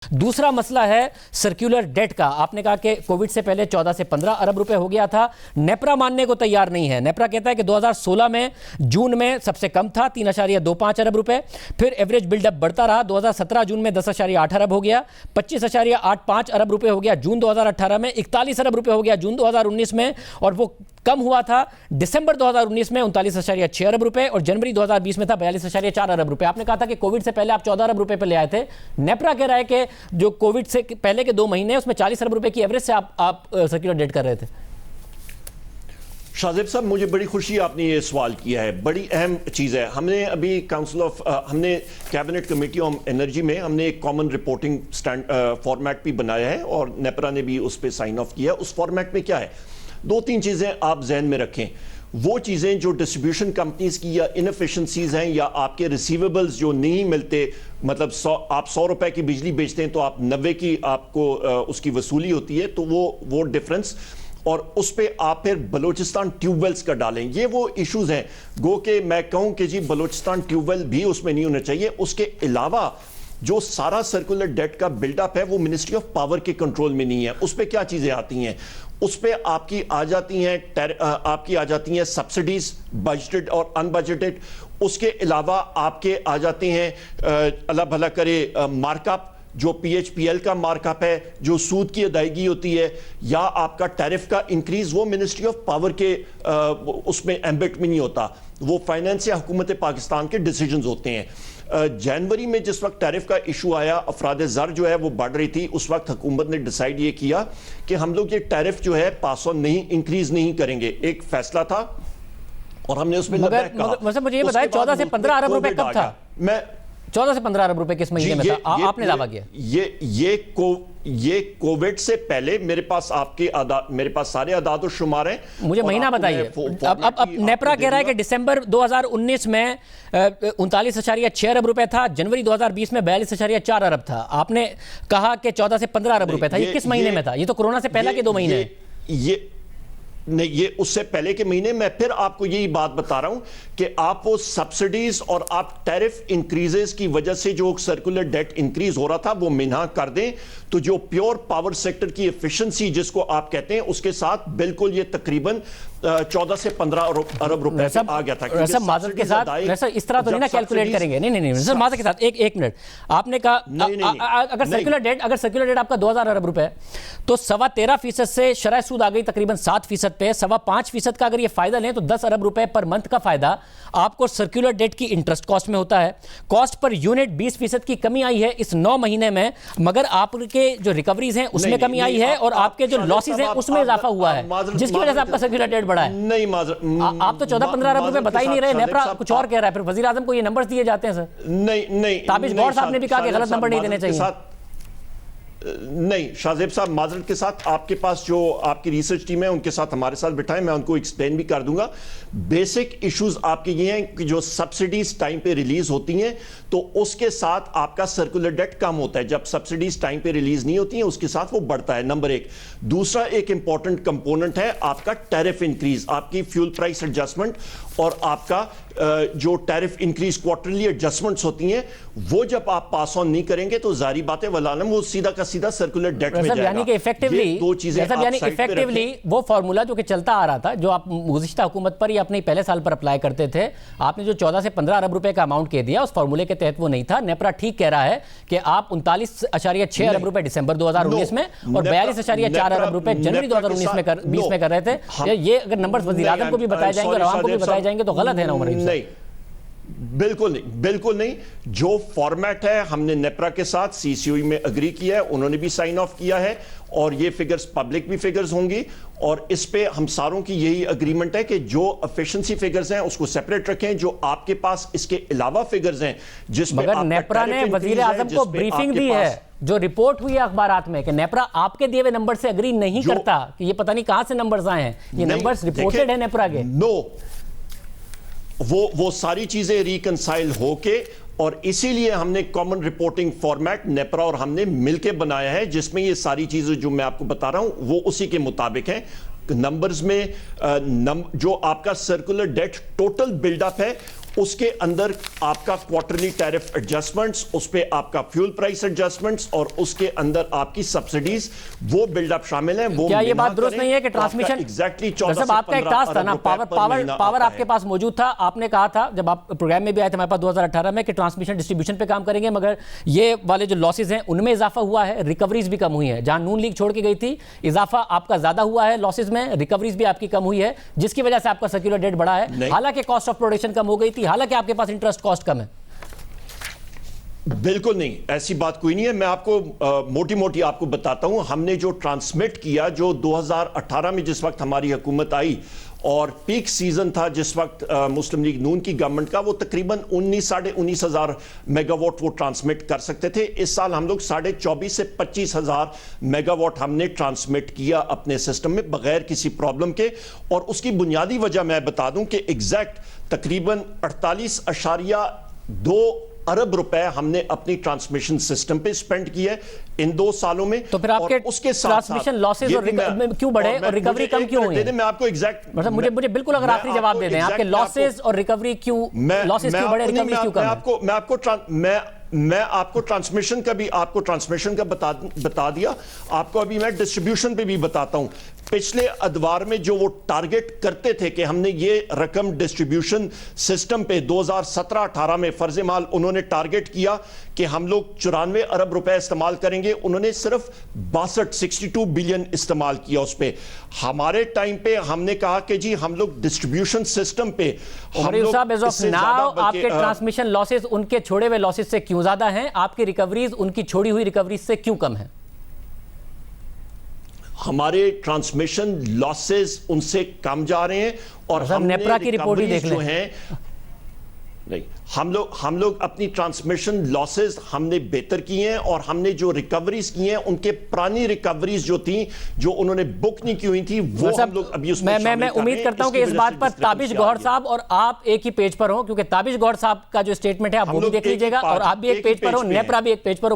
دوسرا مسئلہ ہے سرکولر ڈیٹ کا. آپ نے کہا کہ کووڈ سے پہلے 14 سے 15 ارب روپے ہو گیا تھا. نیپرا ماننے کو تیار نہیں ہے. نیپرا کہتا ہے کہ 2016 میں جون میں سب سے کم تھا 3.25 ارب روپے, پھر ایوریج بلڈ اپ بڑھتا رہا. 2017 جون میں 10.8 ارب ہو گیا, 25.85 ارب روپے ہو گیا جون 2018 میں, 41 ارب روپے ہو گیا جون 2019 میں, اور وہ کم ہوا تھا دسمبر 2019 میں 39.6 ارب روپے, اور جنوری 2020 میں تھا 42.4 ارب روپے. آپ نے کہا تھا کہ کووڈ سے پہلے آپ 14 ارب روپے پہ لے آئے تھے. نیپرا کہہ رہا ہے کہ جو کووڈ سے پہلے کے 2 مہینے اس میں 40 ارب روپے کی ایوریج سے آپ سرکولر ڈیٹ کر رہے تھے. شاہ صاحب, مجھے بڑی خوشی آپ نے یہ سوال کیا ہے. بڑی اہم چیز ہے. ہم نے ابھی ہم نے کیبنٹ کمیٹی آن انرجی میں ہم نے ایک کامن رپورٹنگ فارمیٹ بھی بنایا ہے, اور نیپرا نے بھی اس پہ سائن آف کیا. اس فارمیٹ میں کیا ہے, 2-3 چیزیں آپ ذہن میں رکھیں. وہ چیزیں جو ڈسٹریبیوشن کمپنیز کی یا انفیشنسیز ہیں, یا آپ کے ریسیویبلز جو نہیں ملتے, مطلب آپ 100 روپے کی بجلی بیچتے ہیں تو آپ 90 کی آپ کو اس کی وصولی ہوتی ہے, تو وہ ڈیفرنس, اور اس پہ آپ پھر بلوچستان ٹیوب ویلز کا ڈالیں. یہ وہ ایشوز ہیں. گو کہ میں کہوں کہ جی بلوچستان ٹیوب ویل بھی اس میں نہیں ہونا چاہیے. اس کے علاوہ جو سارا سرکولر ڈیٹ کا بلڈ اپ ہے وہ منسٹری آف پاور کے کنٹرول میں نہیں ہے. اس پہ کیا چیزیں آتی ہیں, اس پہ آپ کی آ جاتی ہیں سبسڈیز, بجٹڈ اور ان بجٹڈ. اس کے علاوہ آپ کے آ جاتے ہیں اللہ بھلا کرے مارک اپ, جو پی ایچ پی ایل کا مارک اپ ہے, جو سود کی ادائیگی ہوتی ہے, یا آپ کا ٹیرف کا انکریز, وہ منسٹری آف پاور کے اس میں ایمبٹ میں نہیں ہوتا. وہ فائنانس یا حکومت پاکستان کے ڈیسیجنز ہوتے ہیں. جنوری میں جس وقت ٹیرف کا ایشو آیا, افراد زر جو ہے وہ بڑھ رہی تھی, اس وقت حکومت نے ڈیسائیڈ یہ کیا کہ ہم لوگ یہ ٹیرف جو ہے پاس آن نہیں, انکریز نہیں کریں گے. ایک فیصلہ تھا اور ہم نے اس میں مجھے یہ بتائیں 14 سے 15 ارب روپے کب تھا؟ 14 سے 15 ارب روپے کس مہینے میں تھا آپ نے دعویٰ کیا؟ یہ کووڈ سے پہلے میرے پاس سارے اعداد و شمار ہیں. مجھے مہینہ بتائیے. اب نیپرا کہہ رہا ہے کہ دسمبر 2019 میں 39.6 ارب روپے تھا, جنوری 2020 میں 42.4 ارب تھا. آپ نے کہا کہ 14 سے 15 ارب روپے تھا. یہ کس مہینے میں تھا؟ یہ تو کورونا سے پہلا کے 2 مہینے ہیں. نہیں, یہ اس سے پہلے کے مہینے. میں پھر آپ کو یہی بات بتا رہا ہوں کہ آپ وہ سبسڈیز اور آپ ٹیرف انکریزز کی وجہ سے جو سرکولر ڈیٹ انکریز ہو رہا تھا وہ منہا کر دیں, تو جو پیور پاور سیکٹر کی ایفیشنسی جس کو آپ کہتے ہیں, اس کے ساتھ بالکل یہ تقریباً 14 سے 15 ارب روپے سے آ گیا تھا. سب معذرت کے ساتھ اس طرح تو نہیں نا کیلکولیٹ کریں گے. نہیں سر, معذرت کے ساتھ ایک منٹ. آپ نے کہا اگر سرکولر ڈیٹ آپ کا 2000 ارب روپے ہے تو 13.25% سے شرح سود آ گئی تقریباً 7% پہ. 5.25% کا اگر یہ فائدہ لیں تو 10 ارب روپے پر منتھ کا فائدہ آپ کو سرکولر ڈیٹ کی انٹرسٹ کاسٹ میں ہوتا ہے. کاسٹ پر یونٹ 20% کی کمی آئی ہے اس 9 مہینے میں, مگر آپ کے جو ریکوریز ہیں اس میں کمی آئی ہے, اور آپ کے جو لاسز ہیں اس میں اضافہ ہوا ہے, جس کی وجہ سے آپ کا سرکولر ڈیٹ بڑھا ہے. نہیں آپ تو 14-15 ارب روپے بتا ہی نہیں رہے. نیپرا کچھ اور کہہ رہا ہے. پھر وزیر اعظم کو یہ نمبرز دیے جاتے ہیں سر. نہیں, تابش گور صاحب نے بھی کہا کہ غلط نمبر نہیں دینے چاہیے. نہیں شاہ زیب صاحب, معذرت کے ساتھ آپ کے پاس جو آپ کی ریسرچ ٹیم ہے ان کے ساتھ ہمارے ساتھ بٹھائیں, میں ان کو ایکسپلین بھی کر دوں گا. بیسک ایشوز آپ کے یہ ہیں کہ جو سبسڈیز ٹائم پہ ریلیز ہوتی ہیں تو اس کے ساتھ آپ کا سرکولر ڈیٹ کم ہوتا ہے. جب سبسڈیز ٹائم پہ ریلیز نہیں ہوتی ہیں اس کے ساتھ وہ بڑھتا ہے, نمبر 1. دوسرا ایک امپورٹنٹ کمپوننٹ ہے آپ کا ٹیرف انکریز, آپ کی فیول پرائس ایڈجسٹمنٹ, اور آپ کا جو ٹیرف انکریز کوارٹرلی ایڈجسٹمنٹس ہوتی ہیں, وہ جب آپ پاس آن نہیں کریں گے تو ظاہری بات ہے والعالم وہ سیدھا کا سیدھا سرکولر ڈیٹ میں جائے گا. یعنی کہ ایفیکٹیولی وہ فارمولا جو کہ چلتا آ رہا تھا, جو آپ گزشتہ حکومت پر یا اپنے پہلے سال پر اپلائی کرتے تھے, آپ نے جو 14 سے 15 ارب روپے کا اماؤنٹ کہہ دیا اس فارمولے کے تحت وہ نہیں تھا. نیپرا ٹھیک کہہ رہا ہے کہ آپ 39.6 ارب روپے دسمبر 2019 میں اور 42.4 ارب روپے جنوری 2019 میں کر رہے تھے. یہ اگر نمبرز وزیر اعظم کو بھی بتائے جائیں گے اور عوام کو بھی بتائے جائیں گے تو غلط ہے نا عمر. نہیں, بالکل نہیں. جو فارمیٹ ہے ہم نے نیپرا کے ساتھ سی سی او ای میں اگری کیا ہے, انہوں نے بھی سائن آف کیا ہے, اور یہ فگرز پبلک بھی فگرز ہوں گی, اور اس پہ ہم ساروں کی یہی اگریمنٹ ہے کہ جو ایفیشنسی فگرز ہیں اس کو سیپریٹ رکھیں. جو آپ کے پاس اس کے علاوہ فگرز ہیں جس میں مگر نیپرا نے وزیر اعظم کو بریفنگ دی ہے, جو رپورٹ ہوئی ہے اخبارات میں, کہ نیپرا آپ کے دیے ہوئے نمبر سے اگری نہیں کرتا, کہ یہ پتہ نہیں کہاں سے نمبرز آئے ہیں, یہ نمبرز رپورٹڈ ہیں نیپرا کے. وہ ساری چیزیں ریکنسائل ہو کے, اور اسی لیے ہم نے کامن رپورٹنگ فارمیٹ نیپرا اور ہم نے مل کے بنایا ہے, جس میں یہ ساری چیزیں جو میں آپ کو بتا رہا ہوں وہ اسی کے مطابق ہیں. نمبرز میں جو آپ کا circular debt total build up ہے اس کے اندر آپ کا کوارٹرلی ٹیرف ایڈجسٹمنٹس، اس پہ آپ کا فیول پرائس ایڈجسٹمنٹس اور اس کے اندر آپ کی سبسڈیز وہ بلڈ اپ شامل ہیں. وہ کیا یہ بات درست نہیں ہے کہ ٹرانسمیشن ایگزیکٹلی آپ کا ایک ٹاسک تھا نا، پاور آپ کے پاس موجود تھا، آپ نے کہا تھا جب آپ پروگرام میں بھی آئے تھے ہمارے پاس 2018 میں کہ ٹرانسمیشن ڈسٹریبیوشن پہ کام کریں گے، مگر یہ والے جو لاسز ہیں ان میں اضافہ ہوا ہے، ریکوریز بھی کم ہوئی ہیں. جہاں نون لیگ چھوڑ کے گئی تھی اضافہ آپ کا زیادہ ہوا ہے لاسز میں، ریکوریز بھی آپ کی کم ہوئی ہے، جس کی وجہ سے آپ کا سرکولر ڈیٹ بڑھا ہے. حالانکہ کاسٹ آف پروڈکشن کم ہو گئی تھی، حالانکہ آپ کے پاس انٹرسٹ کاسٹ کم ہے. بالکل نہیں، ایسی بات کوئی نہیں ہے. میں آپ کو موٹی موٹی آپ کو بتاتا ہوں. ہم نے جو ٹرانسمٹ کیا، جو 2018 میں جس وقت ہماری حکومت آئی اور پیک سیزن تھا جس وقت مسلم لیگ نون کی گورنمنٹ کا، وہ تقریباً 19,500 میگا واٹ وہ ٹرانسمٹ کر سکتے تھے. اس سال ہم لوگ 24,500 سے 25,000 میگا واٹ ہم نے ٹرانسمٹ کیا اپنے سسٹم میں بغیر کسی پرابلم کے. اور اس کی بنیادی وجہ میں بتا دوں کہ ایگزیکٹ تقریباً 48.2 ارب روپے ہم نے اپنی ٹرانسمیشن سسٹم پہ سپینڈ کیا ہے ان 2 سالوں میں. تو پھر آپ کے ٹرانسمیشن لاسز اور کیوں بڑھے اور ریکوری کم کیوں ہوئی ہے؟ میں آپ کو ایگزیکٹ مطلب مجھے بالکل اگر آخری جواب دے دیں، آپ کے لاسز اور ریکوری کیوں، لاسز کیوں بڑھے، ریکوری کیوں کم ہے؟ میں آپ کو ٹرانسمیشن کا بھی بتا دیا. آپ کو ابھی میں ڈسٹریبیوشن پہ بھی بتاتا ہوں. پچھلے ادوار میں جو وہ ٹارگٹ کرتے تھے کہ ہم نے یہ رقم ڈسٹریبیوشن سسٹم پہ 2017-18 میں فرض مال انہوں نے ٹارگٹ کیا کہ ہم لوگ 94 ارب روپے استعمال کریں گے. انہوں نے صرف 62 بلین استعمال کیا اس پہ. ہمارے ٹائم پہ ہم نے کہا کہ جی ہم لوگ ڈسٹریبیوشن سسٹم پہ آپ کے ٹرانسمیشن لاسز ان کے چھوڑے ہوئے لاسز سے کیوں زیادہ ہیں، آپ کی ریکوریز ان کی چھوڑی ہوئی ریکوریز سے کیوں کم ہیں؟ ہمارے ٹرانسمیشن لاسز ان سے کم جا رہے ہیں اور ہم نے نیپرا کی رپورٹ ہی دیکھ لیں. جو ہیں نہیں، ہم لوگ اپنی ٹرانسمیشن لاسز ہم نے بہتر کی ہیں اور ہم نے جو ریکوریز کی ہیں ان کے پرانی ریکوریز جو تھیں جو انہوں نے بک نہیں کی ہوئی تھیں وہ ہم لوگ ابھی اس میں شامل کر رہے ہیں. میں امید کرتا ہوں کہ اس بات پر تابش گوہر صاحب اور آپ ایک ہی پیج پر ہوں، کیونکہ تابش گوہر صاحب کا جو سٹیٹمنٹ ہے آپ وہ بھی دیکھ لیجئے گا اور آپ بھی ایک پیج پر ہوں، نیپرا بھی ایک پیج پر ہو.